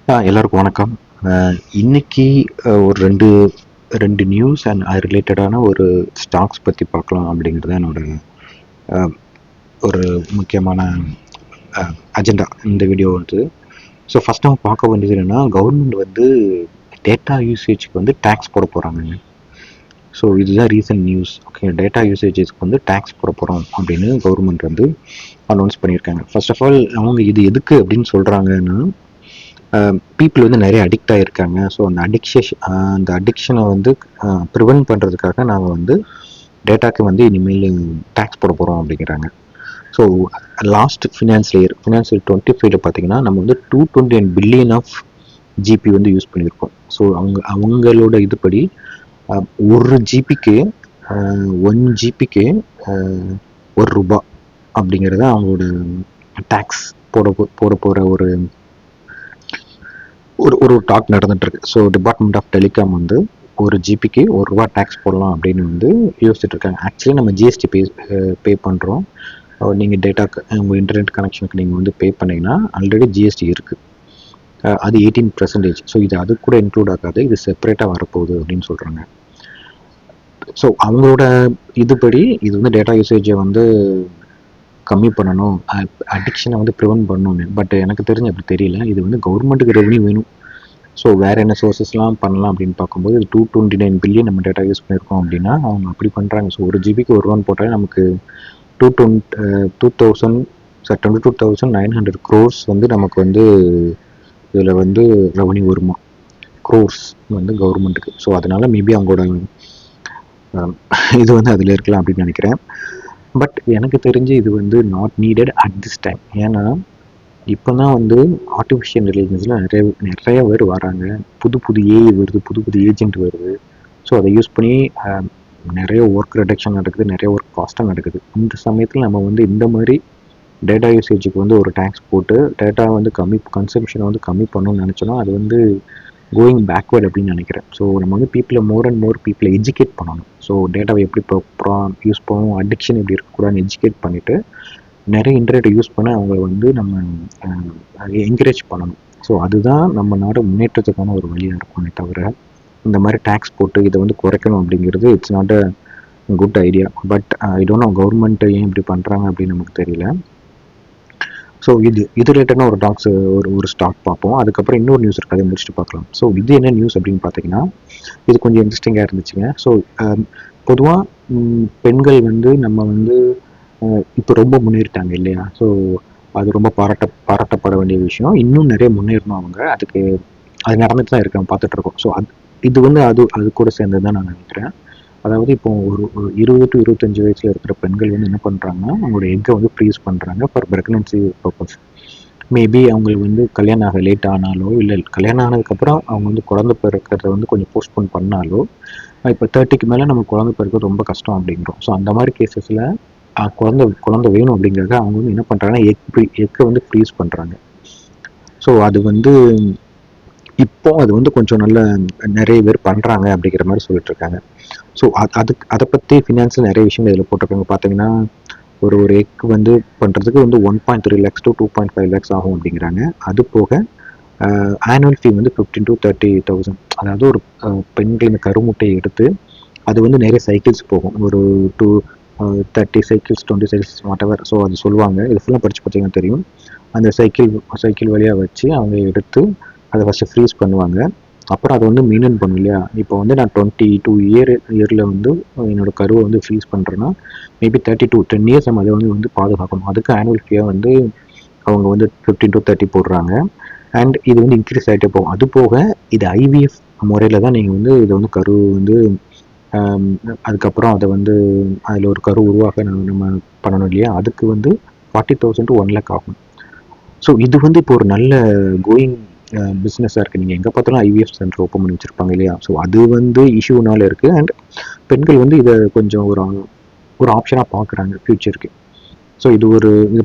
எல்லாருக்கும் வணக்கம். இன்னைக்கு ஒரு ரெண்டு நியூஸ் அண்ட் அது ரிலேட்டடான ஒரு ஸ்டாக்ஸ் பற்றி பார்க்கலாம் அப்படிங்கிறது தான் என்னோட அஹ், ஒரு முக்கியமான அஜெண்டா இந்த வீடியோ வந்து. ஸோ ஃபஸ்ட் நம்ம பார்க்க வேண்டியது என்னென்னா, கவர்மெண்ட் வந்து டேட்டா யூசேஜ்க்கு வந்து டேக்ஸ் போட போகிறாங்க. ஸோ இதுதான் ரீசன்ட் நியூஸ். ஓகே, டேட்டா யூசேஜஸ்க்கு வந்து டேக்ஸ் போட போகிறோம் அப்படின்னு கவர்மெண்ட் வந்து அனௌன்ஸ் பண்ணியிருக்காங்க. ஃபர்ஸ்ட் ஆஃப் ஆல் அவங்க இது எதுக்கு அப்படின்னு சொல்கிறாங்கன்னா, பீப்புள் வந்து நிறைய அடிக்ட் ஆகிருக்காங்க. ஸோ அந்த அடிக்ஷனை வந்து ப்ரிவென்ட் பண்ணுறதுக்காக நாங்கள் வந்து டேட்டாக்கு வந்து இனிமேல் டேக்ஸ் போட போகிறோம் அப்படிங்கிறாங்க. ஸோ லாஸ்ட் ஃபினான்சியல் 25 பார்த்தீங்கன்னா நம்ம வந்து 229 பில்லியன் ஆஃப் ஜிபி வந்து யூஸ் பண்ணியிருக்கோம். ஸோ அவங்களோட இதுபடி ஒரு ஜிபிக்கு 1 ஜிபிக்கு ₹1 அப்படிங்கிறத அவங்களோட டேக்ஸ் போட போகிற ஒரு ஒரு ஒரு டாக் நடந்துட்டு இருக்கு. ஸோ டிபார்ட்மெண்ட் ஆஃப் டெலிகாம் வந்து ஒரு ஜிபிக்கு ₹1 டேக்ஸ் போடலாம் அப்படின்னு வந்து யோசிச்சுட்டு இருக்காங்க. ஆக்சுவலி நம்ம ஜிஎஸ்டி பே பண்ணுறோம். நீங்கள் உங்கள் இன்டர்நெட் கனெக்ஷனுக்கு நீங்கள் வந்து பே பண்ணிங்கன்னா ஆல்ரெடி ஜிஎஸ்டி இருக்குது. அது 18%. ஸோ இது அது கூட இன்க்ளூட் ஆகாது, இது செப்பரேட்டாக வரப்போகுது அப்படின்னு சொல்கிறாங்க. ஸோ அவங்களோட இதுபடி இது வந்து டேட்டா யூசேஜை வந்து கம்மி பண்ணணும், அடிக்ஷனை வந்து ப்ரிவென்ட் பண்ணணும்னு. பட் எனக்கு தெரிஞ்சு அப்படி தெரியல. இது வந்து கவர்மெண்ட்டுக்கு ரெவன்யூ வேணும். ஸோ வேறு என்ன சோர்ஸஸ்லாம் பண்ணலாம் அப்படின்னு பார்க்கும்போது, இது 229 பில்லியன் நம்ம டேட்டா யூஸ் பண்ணியிருக்கோம் அப்படின்னா அவங்க அப்படி பண்ணுறாங்க. ஸோ ஒரு ஜிபிக்கு ₹1 போட்டாலே நமக்கு 22,900 crores வந்து நமக்கு வந்து இதில் வந்து ரெவன்யூ வருமா, க்ரோர்ஸ் வந்து கவர்மெண்ட்டுக்கு. ஸோ அதனால மேபி அவங்களோட இது வந்து அதில் இருக்கலாம் அப்படின்னு நினைக்கிறேன். பட் எனக்கு தெரிஞ்சு இது வந்து not needed at this time. ஏன்னா இப்போ தான் வந்து ஆர்டிஃபிஷியல் இன்டெலிஜென்ஸில் நிறைய பேர் வராங்க. புது ஏஐ வருது, புது ஏஜென்ட் வருது. ஸோ அதை யூஸ் பண்ணி நிறைய ஒர்க் ரிடக்ஷன் நடக்குது, நிறைய ஒர்க் ஃபாஸ்ட்டாக நடக்குது. இந்த சமயத்தில் நம்ம வந்து இந்த மாதிரி டேட்டா யூசேஜுக்கு வந்து ஒரு டேக்ஸ் போட்டு டேட்டா வந்து கன்சம்ஷனை வந்து கம்மி பண்ணணும்னு நினச்சோன்னா அது வந்து கோயிங் பேக்வேர்ட் அப்படின்னு நினைக்கிறேன். ஸோ நம்ம வந்து மோர் அண்ட் மோர் பீப்புளை எஜுகேட் பண்ணணும். ஸோ டேட்டாவை எப்படி யூஸ் பண்ணணும், அடிக்ஷன் எப்படி இருக்கக்கூடாதுன்னு எஜுகேட் பண்ணிவிட்டு நிறைய இன்டர்நெட்டை யூஸ் பண்ண அவங்கள வந்து நம்ம என்கரேஜ் பண்ணணும். ஸோ அதுதான் நம்ம நாடு முன்னேற்றத்துக்கான ஒரு வழியாக இருக்குமே தவிர இந்த மாதிரி டேக்ஸ் போட்டு இதை வந்து குறைக்கணும் அப்படிங்கிறது it's not a good idea. But I don't know government ஏன் இப்படி பண்ணுறாங்க அப்படின்னு நமக்கு தெரியல. ஸோ இது ரிலேட்டடான ஒரு ஸ்டாக் பார்ப்போம். அதுக்கப்புறம் இன்னொரு நியூஸ் இருக்குது, அதை முடிச்சுட்டு பார்க்கலாம். ஸோ இது என்ன நியூஸ் அப்படின்னு பார்த்தீங்கன்னா, இது கொஞ்சம் இன்ட்ரெஸ்டிங்காக இருந்துச்சுங்க. ஸோ பொதுவாக பெண்கள் வந்து நம்ம வந்து இப்போ ரொம்ப முன்னேறிட்டாங்க இல்லையா? ஸோ அது ரொம்ப பாராட்டப்பட வேண்டிய விஷயம். இன்னும் நிறைய முன்னேறணும் அவங்க. அது நடந்துட்டு தான் இருக்கு, நம்ம பார்த்துட்ருக்கோம். ஸோ இது வந்து அது கூட சேர்ந்தது தான் நான் நினைக்கிறேன். அதாவது இப்போ ஒரு 20 to 25 வயசில் இருக்கிற பெண்கள் வந்து என்ன பண்ணுறாங்கன்னா, அவங்களோட எக்கை வந்து ஃப்ரீஸ் பண்ணுறாங்க ஃபார் ப்ரெக்னன்சி பர்பஸ். மேபி அவங்களுக்கு வந்து கல்யாணம் ஆக லேட் ஆனாலோ, இல்லை கல்யாணம் ஆனதுக்கப்புறம் அவங்க வந்து குழந்தை பிறக்கிறத வந்து கொஞ்சம் போஸ்ட்போன் பண்ணாலோ, இப்போ 30க்கு மேலே நம்ம குழந்தை பிறக்கிறது ரொம்ப கஷ்டம் அப்படிங்கிறோம். ஸோ அந்த மாதிரி கேசஸில் குழந்தை வேணும் அப்படிங்கிறத அவங்க வந்து என்ன பண்ணுறாங்கன்னா, எக்கை வந்து ஃப்ரீஸ் பண்ணுறாங்க. ஸோ அது வந்து இப்போ அது வந்து கொஞ்சம் நிறைய பேர் பண்ணுறாங்க அப்படிங்கிற மாதிரி சொல்லிட்டு இருக்காங்க. ஸோ அதை பற்றி ஃபினான்ஸில் நிறைய விஷயங்கள் இதில் போட்டிருக்காங்க. பார்த்தீங்கன்னா ஒரு எக் வந்து பண்ணுறதுக்கு வந்து 1.3 lakhs to 2.5 lakhs ஆகும் அப்படிங்கிறாங்க. அது போக ஆனுவல் ஃபீ வந்து 15,000 to 30,000. அதாவது ஒரு பெண்கள் இந்த கருமுட்டையை எடுத்து அது வந்து நிறைய சைக்கிள்ஸ் போகும், ஒரு 30 சைக்கிள்ஸ் 20 சைக்கிள்ஸ் வாட்டவர். ஸோ அது சொல்லுவாங்க, இது ஃபுல்லாக படித்து பார்த்தீங்கன்னா தெரியும். அந்த சைக்கிள் வழியாக வச்சு அவங்க எடுத்து அதை ஃபஸ்ட்டு ஃப்ரீஸ் பண்ணுவாங்க. அப்புறம் அதை வந்து மெயின்டைன் பண்ணும் இல்லையா? இப்போ வந்து நான் 22 இயரில் வந்து என்னோடய கருவை வந்து ஃப்ரீஸ் பண்ணுறேன்னா மேபி 10 years நம்ம அதை வந்து பாதுகாக்கணும். அதுக்கு ஆனுவல் ஃபீயாக வந்து அவங்க வந்து 15 to 30 போடுறாங்க. அண்ட் இது வந்து இன்க்ரீஸ் ஆகிட்டே போகும். அது போக இது ஐவிஎஃப் முறையில் தான் நீங்கள் வந்து இதை வந்து கரு வந்து அதுக்கப்புறம் அதை வந்து அதில் ஒரு கரு உருவாக நம்ம பண்ணணும் இல்லையா? அதுக்கு வந்து 40,000 to 1 lakh ஆகும். ஸோ இது வந்து இப்போ ஒரு நல்ல கோயிங் பிஸ்னஸாக இருக்குது. நீங்கள் எங்கே பார்த்தாலும் ஐவிஎஃப் சென்டர் ஓப்பன் பண்ணி வச்சுருப்பாங்க இல்லையா? ஸோ அது வந்து இஷ்யூனால இருக்குது. அண்ட் பெண்கள் வந்து இதை கொஞ்சம் ஒரு ஆப்ஷனாக பார்க்குறாங்க ஃப்யூச்சருக்கு. ஸோ இது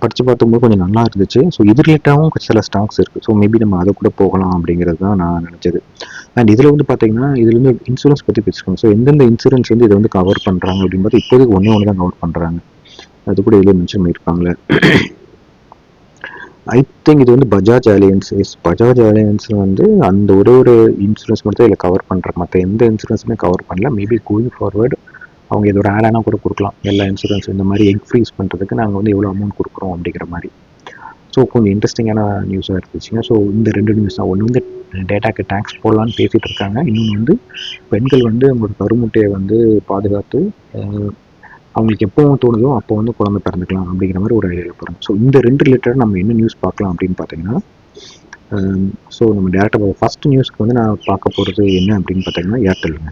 படித்து பார்க்கும்போது கொஞ்சம் நல்லா இருந்துச்சு. ஸோ இது ரிலேட்டாகவும் சில ஸ்டாக்ஸ் இருக்குது. ஸோ மேபி நம்ம அதை கூட போகலாம் அப்படிங்கிறது தான் நான் நினச்சது. அண்ட் இதில் வந்து பார்த்தீங்கன்னா இதில் வந்து இன்சூரன்ஸ் பற்றி பேசிக்கோங்க. ஸோ எந்தெந்த இன்சூரன்ஸ் வந்து இதை வந்து கவர் பண்ணுறாங்க அப்படின்னு பார்த்து இப்போதைக்கு ஒன்று தான் கவர் பண்ணுறாங்க. அது கூட இதில் மென்ஷன் பண்ணியிருக்காங்களே. ஐ திங்க் இது வந்து பஜாஜ் அலையன்ஸ். பஜாஜ் அலையன்ஸ் வந்து அந்த ஒரு இன்சூரன்ஸ் மட்டும் இதில் கவர் பண்ணுற, மற்ற எந்த இன்சூரன்ஸுமே கவர் பண்ணல. மேபி கோயிங் ஃபார்வர்டு அவங்க இதோட ஆடானா கூட கொடுக்கலாம். எல்லா இன்சூரன்ஸ் இந்த மாதிரி எக் ஃப்ரீஸ் பண்ணுறதுக்கு நாங்கள் வந்து எவ்வளோ அமௌண்ட் கொடுக்குறோம் அப்படிங்கிற மாதிரி. ஸோ கொஞ்சம் இன்ட்ரெஸ்டிங்கான நியூஸாக இருந்துச்சுங்க. ஸோ இந்த 2 நியூஸ் தான். ஒன்று வந்து டேட்டாக்கு டேக்ஸ் போடலான்னு பேசிகிட்டு இருக்காங்க. இன்னொன்று வந்து பெண்கள் வந்து அவங்களோட கருமுட்டையை வந்து பாதுகாத்து அவங்களுக்கு எப்போ தோணுதோ அப்போ வந்து குழந்தை பிறந்துக்கலாம் அப்படிங்கிற மாதிரி ஒரு ஐடியா போகிறோம். ஸோ இந்த 2 ரிலேட்டட் நம்ம என்ன நியூஸ் பார்க்கலாம் அப்படின்னு பார்த்தீங்கன்னா, ஸோ நம்ம டேரெக்டாக ஃபஸ்ட் நியூஸ்க்கு வந்து நான் பார்க்க போகிறது என்ன அப்படின்னு பார்த்தீங்கன்னா, ஏர்டெல்லுங்க.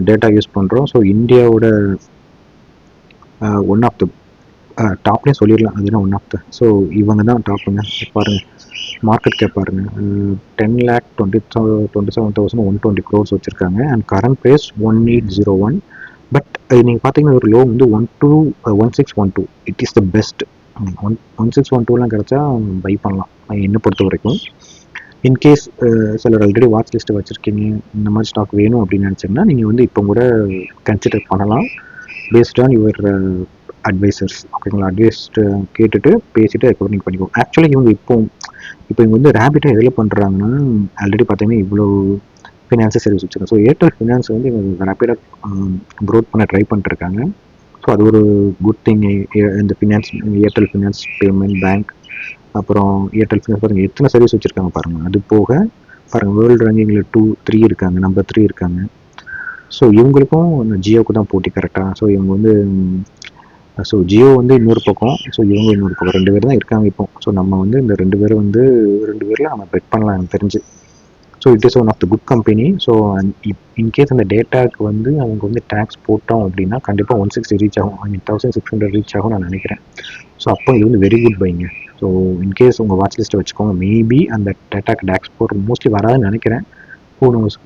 டேட்டா யூஸ் பண்ணுறோம். ஸோ இந்தியாவோட ஒன் ஆஃப் த டாப்லேயே சொல்லிடலாம். அதுனா ஒன் ஆஃப் த, ஸோ இவங்க தான் டாப்புங்க. பாருங்கள், மார்க்கெட் கேப் பாருங்கள், 10,27,120 crores வச்சுருக்காங்க. And current price 1801. பட் நீங்கள் பார்த்தீங்கன்னா ஒரு லோ வந்து 1612. It is the best. 1612லாம் கிடச்சா பை பண்ணலாம் என்னை பொறுத்த வரைக்கும். இன்கேஸ் சிலர் ஆல்ரெடி வாட்ச் லிஸ்ட்டை வச்சுருக்கீங்க, இந்த மாதிரி ஸ்டாக் வேணும் அப்படின்னு நினச்சிங்கன்னா நீங்கள் வந்து இப்போ கூட கன்சிடர் பண்ணலாம், பேஸ்ட் ஆன் யுவர் அட்வைசர்ஸ். ஓகேங்களா? அட்வைஸ்ட்டு கேட்டுட்டு பேசிவிட்டு அதுக்கப்புறம் நீங்கள் பண்ணிக்கோங்க. ஆக்சுவலி இவங்க இப்போ இவங்க வந்து ரேபிட்டாக எதில் பண்ணுறாங்கன்னா, ஆல்ரெடி பார்த்தீங்கன்னா இவ்வளோ ஃபினான்ஷியல் சர்வீஸ் வச்சுருக்காங்க. ஸோ ஏர்டெல் ஃபினான்ஸ் வந்து இவங்க ரேப்பிடாக க்ரோத் பண்ண ட்ரை பண்ணிட்டுருக்காங்க. ஸோ அது ஒரு குட் திங். இந்த finance, Airtel finance payment bank, அப்புறம் ஏர்டெல் ஃபினான்ஸ் பாருங்கள் எத்தனை சர்வீஸ் வச்சுருக்காங்க பாருங்கள். அது போக பாருங்கள் வேர்ல்டு ரேங்கிங்கில் 2-3 இருக்காங்க, நம்பர் 3 இருக்காங்க. ஸோ இவங்களுக்கும் ஜியோவுக்கு தான் போட்டி கரெக்டாக. ஸோ இவங்க வந்து ஸோ ஜியோ வந்து இன்னொரு பக்கம், ஸோ இவங்க இன்னொரு பக்கம், 2 பேர் தான் இருக்காங்க இப்போ. ஸோ நம்ம வந்து இந்த 2 பேரும் வந்து 2 பேரில் நம்ம பெட் பண்ணலாம் எனக்கு தெரிஞ்சு. So it is one of the good company. So in case அந்த டேட்டாவுக்கு வந்து அவங்க வந்து டேக்ஸ் போட்டோம் அப்படின்னா கண்டிப்பாக 160 ரீச் ஆகும். 1600 ரீச் ஆகும் நான் நினைக்கிறேன். ஸோ அப்போ இது வந்து வெரி குட் பைங்க. ஸோ இன்கேஸ் உங்கள் வாட்ச் லிஸ்ட்டை வச்சுக்கோங்க. மேபி அந்த டேட்டாக்கு டேக்ஸ் போடுறது மோஸ்ட்லி வராதுன்னு நினைக்கிறேன்.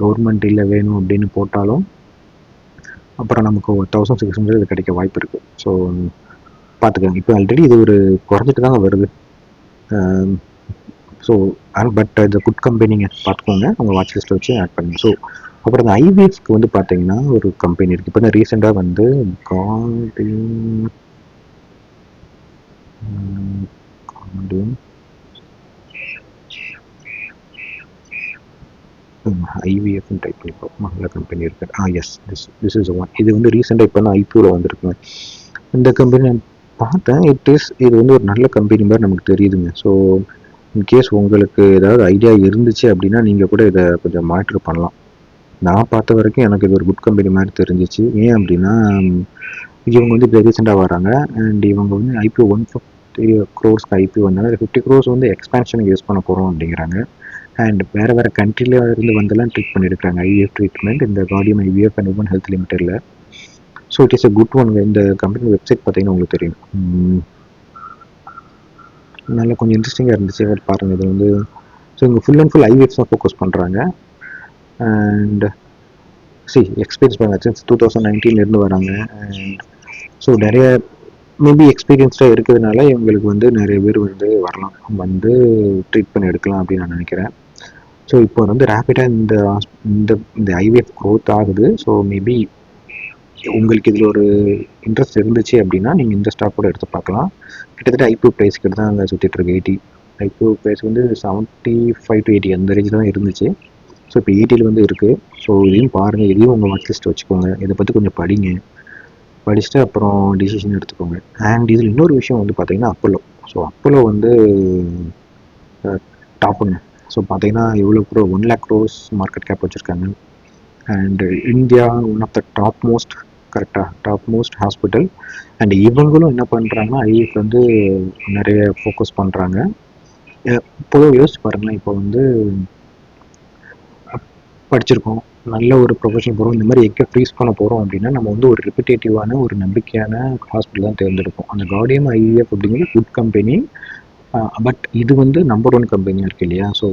கவர்மெண்ட் இல்லை வேணும் அப்படின்னு போட்டாலும் அப்புறம் நமக்கு 1600 இது கிடைக்க வாய்ப்பு இருக்குது. ஸோ பார்த்துக்கோங்க. இப்போ ஆல்ரெடி இது ஒரு குறைஞ்சிட்டு தாங்க வருது. ஸோ பட் இது குட் கம்பெனிங்க, பார்த்துக்கோங்க. உங்கள் வாட்ச் லிஸ்ட்டில் வச்சு ஆட் பண்ணுங்க. ஸோ அப்புறம் இந்த ஐவிஎஃப்க்கு வந்து பார்த்தீங்கன்னா ஒரு கம்பெனி இருக்குது. இப்போ தான் ரீசெண்டாக வந்து ஐவிஎஃப்னு டைப் பண்ணிப்போம். நல்ல கம்பெனி இருக்குது. Yes, this is one. இது வந்து ரீசெண்டாக இப்போ தான் ஐபிஓவில் வந்திருக்குங்க. இந்த கம்பெனி நான் பார்த்தேன். இது வந்து ஒரு நல்ல கம்பெனி மாதிரி நமக்கு தெரியுதுங்க. ஸோ இன்கேஸ் உங்களுக்கு ஏதாவது ஐடியா இருந்துச்சு அப்படின்னா நீங்கள் கூட இதை கொஞ்சம் மானிட்டர் பண்ணலாம். நான் பார்த்த வரைக்கும் எனக்கு இது ஒரு குட் கம்பெனி மாதிரி தெரிஞ்சிச்சு. ஏன் அப்படின்னா இவங்க வந்து இப்போ ரீசெண்டாக வராங்க. அண்ட் இவங்க வந்து ஐபிஓ 150 crores ஐபிஓ வந்தாங்க. 50 crores வந்து எக்ஸ்பேன்ஷனுக்கு யூஸ் பண்ண போகிறோம் அப்படிங்கிறாங்க. அண்ட் வேறு கண்ட்ரியில் இருந்து வந்தெல்லாம் ட்ரீட் பண்ணியிருக்காங்க ஐவிஎஃப் ட்ரீட்மெண்ட் இந்த Cardium IVF and women health லிமிட்டடில். So it is a good one. இந்த கம்பெனி வெப்சைட் பார்த்தீங்கன்னா உங்களுக்கு தெரியும். நல்லா கொஞ்சம் இன்ட்ரெஸ்டிங்காக இருந்துச்சு. பாருங்கள், இது வந்து ஸோ இங்கே ஃபுல் அண்ட் ஃபுல் ஐவிஎஃப் தான் ஃபோக்கஸ் பண்ணுறாங்க. அண்ட் எக்ஸ்பீரியன்ஸ் பாருங்கள், சின்ஸ் 2019 வராங்க. அண்ட் ஸோ நிறைய மேபி எக்ஸ்பீரியன்ஸ்டாக இருக்கிறதுனால இவங்களுக்கு வந்து நிறைய பேர் வந்து வரலாம், வந்து ட்ரீட் பண்ணி எடுக்கலாம் அப்படின்னு நான் நினைக்கிறேன். ஸோ இப்போ வந்து ரேப்பிடாக இந்த ஐவிஎஃப் க்ரோத் ஆகுது. ஸோ மேபி உங்களுக்கு இதில் ஒரு இன்ட்ரெஸ்ட் இருந்துச்சு அப்படின்னா நீங்கள் இந்த ஸ்டாக் கூட எடுத்து பார்க்கலாம். கிட்டத்தட்ட ஐபிஓ ப்ரைஸ் கிட்ட தான் அங்கே சுற்றிட்டு இருக்கு. 80 ஐபிஓ ப்ரைஸ் வந்து 75 to 80 அந்த ரேஞ்சில் தான் இருந்துச்சு. ஸோ இப்போ 80 வந்து இருக்குது. ஸோ இதையும் பாருங்கள், இதையும் உங்கள் வாட்ச் லிஸ்ட் வச்சுக்கோங்க. இதை பற்றி கொஞ்சம் படிச்சுட்டு அப்புறம் டிசிஷன் எடுத்துக்கோங்க. அண்ட் இதில் இன்னொரு விஷயம் வந்து பார்த்தீங்கன்னா அப்போலோ. ஸோ அப்போலோ வந்து டாப்புங்க. ஸோ பார்த்தீங்கன்னா எவ்வளோ grow 1 lakh crores market cap வச்சுருக்காங்க. And India one of the top most hospital. And இவங்களும் என்ன பண்ணுறாங்கன்னா ஐவிஎஃப் வந்து நிறைய ஃபோக்கஸ் பண்ணுறாங்க. இப்போது யோசிச்சு பாருங்களேன், இப்போ வந்து படிச்சிருக்கோம், நல்ல ஒரு ப்ரொஃபஷனல் போகிறோம், இந்த மாதிரி எக்கை ஃப்ரீஸ் பண்ண போகிறோம் அப்படின்னா நம்ம வந்து ஒரு ரெப்புடேட்டிவான ஒரு நம்பிக்கையான ஹாஸ்பிட்டல் தான் தேர்ந்தெடுப்போம். அந்த கார்டியம் ஐவிஎஃப் அப்படிங்கிறது குட் கம்பெனி. பட் இது வந்து நம்பர் 1 கம்பெனியாக இருக்குது இல்லையா? So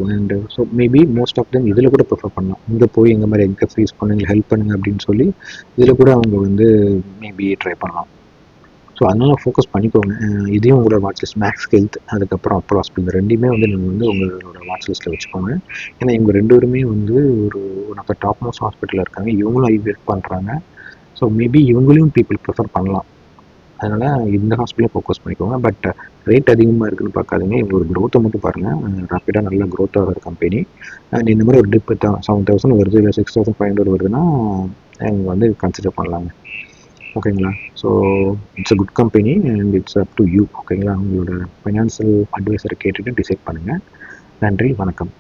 maybe most of them இதில் கூட ப்ரிஃபர் பண்ணலாம். இங்கே போய் எங்கள் மாதிரி எங்கே ஃப்ரீஸ் பண்ணுங்க, ஹெல்ப் பண்ணுங்க அப்படின்னு சொல்லி இதில் கூட அவங்க வந்து மேபி ட்ரை பண்ணலாம். ஸோ அதனால் ஃபோக்கஸ் பண்ணிக்கோங்க. இதையும் உங்களோட வாட்ச் லிஸ்ட், மேக்ஸ் ஹெல்த் அதுக்கப்புறம் அப்போலோ ஹாஸ்பிட்டல் ரெண்டுமே வந்து நீங்கள் வந்து உங்களோட வாட்ச் லிஸ்ட்டில் வச்சுக்கோங்க. ஏன்னா இவங்க 2 பேருமே வந்து ஒரு one of the top most ஹாஸ்பிட்டலில் இருக்காங்க. இவங்களும் ஐவிஎஃப் பண்ணுறாங்க. ஸோ மேபி இவங்களையும் பீப்புள் ப்ரிஃபர் பண்ணலாம். அதனால் இந்த ஹாஸ்பிட்டலே ஃபோக்கஸ் பண்ணிக்கோங்க. பட் ரேட் அதிகமாக இருக்குதுன்னு பார்க்காதீங்க. இவங்களோட க்ரோத்தை மட்டும் பாருங்கள். ராப்பிடாக நல்ல க்ரோத் ஆகிற கம்பெனி. அண்ட் இந்த மாதிரி ஒரு டிப் 7,000 வருது, இல்லை 6,500 வருதுன்னா அவங்க வந்து கன்சிடர் பண்ணலாங்க. ஓகேங்களா? So it's a good company and it's up to you. ஓகேங்களா? உங்களோட ஃபைனான்சியல் அட்வைசரை கேட்டுட்டு டிசைட் பண்ணுங்கள். நன்றி, வணக்கம்.